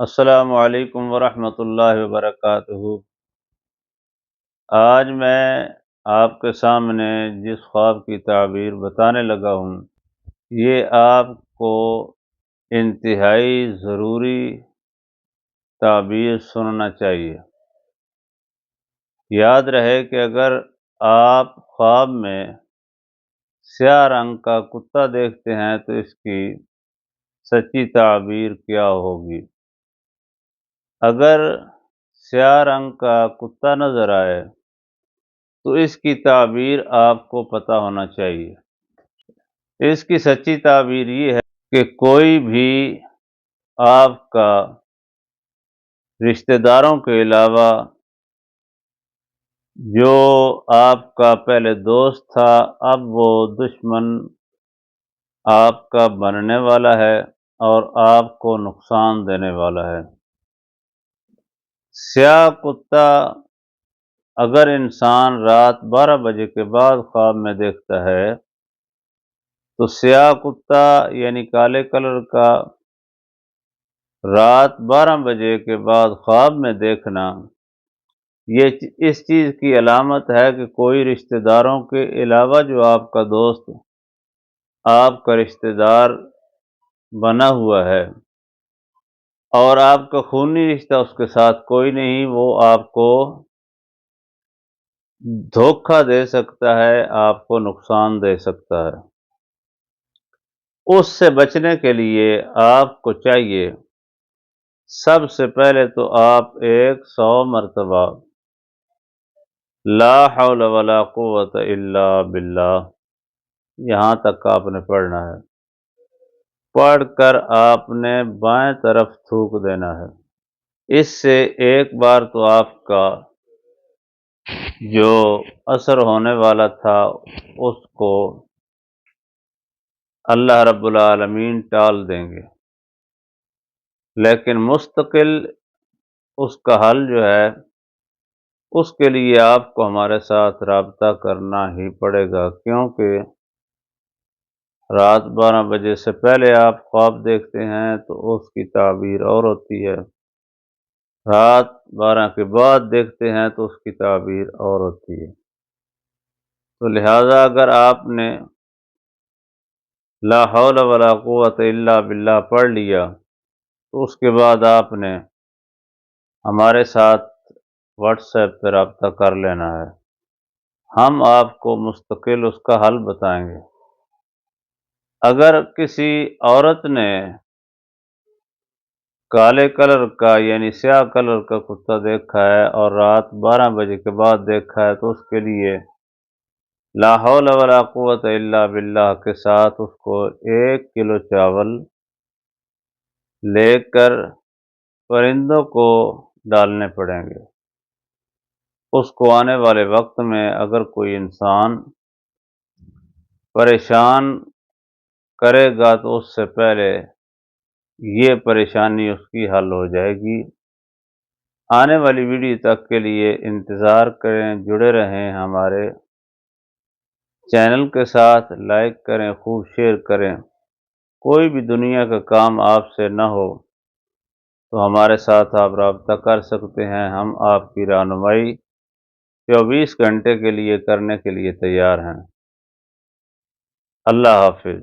السلام علیکم ورحمۃ اللہ وبرکاتہ۔ آج میں آپ کے سامنے جس خواب کی تعبیر بتانے لگا ہوں، یہ آپ کو انتہائی ضروری تعبیر سننا چاہیے۔ یاد رہے کہ اگر آپ خواب میں سیاہ رنگ کا کتا دیکھتے ہیں تو اس کی سچی تعبیر کیا ہوگی۔ اگر سیاہ رنگ کا کتا نظر آئے تو اس کی تعبیر آپ کو پتہ ہونا چاہیے۔ اس کی سچی تعبیر یہ ہے کہ کوئی بھی آپ کا رشتہ داروں کے علاوہ جو آپ کا پہلے دوست تھا اب وہ دشمن آپ کا بننے والا ہے اور آپ کو نقصان دینے والا ہے۔ سیاہ کتا اگر انسان رات 12 بجے کے بعد خواب میں دیکھتا ہے تو سیاہ کتا یعنی کالے کلر کا رات 12 بجے کے بعد خواب میں دیکھنا یہ اس چیز کی علامت ہے کہ کوئی رشتہ داروں کے علاوہ جو آپ کا دوست آپ کا رشتہ دار بنا ہوا ہے اور آپ کا خونی رشتہ اس کے ساتھ کوئی نہیں، وہ آپ کو دھوکہ دے سکتا ہے، آپ کو نقصان دے سکتا ہے۔ اس سے بچنے کے لیے آپ کو چاہیے سب سے پہلے تو آپ 100 مرتبہ لا حول ولا قوت الا باللہ یہاں تک آپ نے پڑھنا ہے۔ پڑھ کر آپ نے بائیں طرف تھوک دینا ہے۔ اس سے ایک بار تو آپ کا جو اثر ہونے والا تھا اس کو اللہ رب العالمین ٹال دیں گے، لیکن مستقل اس کا حل جو ہے اس کے لیے آپ کو ہمارے ساتھ رابطہ کرنا ہی پڑے گا، کیونکہ رات 12 بجے سے پہلے آپ خواب دیکھتے ہیں تو اس کی تعبیر اور ہوتی ہے، رات 12 کے بعد دیکھتے ہیں تو اس کی تعبیر اور ہوتی ہے۔ تو لہذا اگر آپ نے لا حول ولا قوت الا باللہ پڑھ لیا تو اس کے بعد آپ نے ہمارے ساتھ واٹس ایپ پہ رابطہ کر لینا ہے، ہم آپ کو مستقل اس کا حل بتائیں گے۔ اگر کسی عورت نے کالے کلر کا یعنی سیاہ کلر کا کتا دیکھا ہے اور رات 12 بجے کے بعد دیکھا ہے تو اس کے لیے لا حول ولا قوت الا باللہ کے ساتھ اس کو 1 کلو چاول لے کر پرندوں کو ڈالنے پڑیں گے۔ اس کو آنے والے وقت میں اگر کوئی انسان پریشان کرے گا تو اس سے پہلے یہ پریشانی اس کی حل ہو جائے گی۔ آنے والی ویڈیو تک کے لیے انتظار کریں، جڑے رہیں ہمارے چینل کے ساتھ، لائک کریں، خوب شیئر کریں۔ کوئی بھی دنیا کا کام آپ سے نہ ہو تو ہمارے ساتھ آپ رابطہ کر سکتے ہیں، ہم آپ کی رہنمائی 24 گھنٹے کے لیے کرنے کے لیے تیار ہیں۔ اللہ حافظ۔